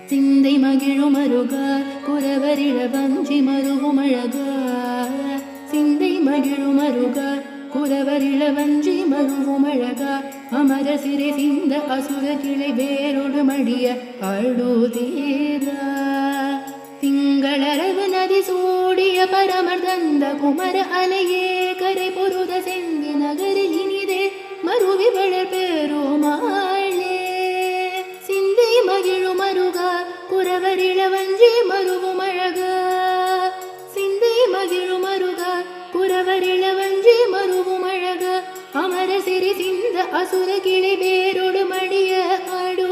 சிந்தை மகிழுமருக குரவரிழ வஞ்சி மருகுமழக சிந்தை மகிழுமருக குரவரிழ வஞ்சி மருகுமழக அமர சிறை சிந்த அசுர கிளை வேரோடு மடிய அழுதீரா திங்களரவு நதி சூடிய பரமர் தந்த குமர அலையே கரை பொருத செந்தி நகரில் இனிதே மருவி வளர் பெருமாளே சிந்தை மகிழுமருக குரவரிழ வஞ்சி மருகுமழக சிந்தை மகிழுமருக குரவரிழ வஞ்சி மருகுமழக அமர சிறி சிந்த அசுர கிளை வேரோடு மடிய அடு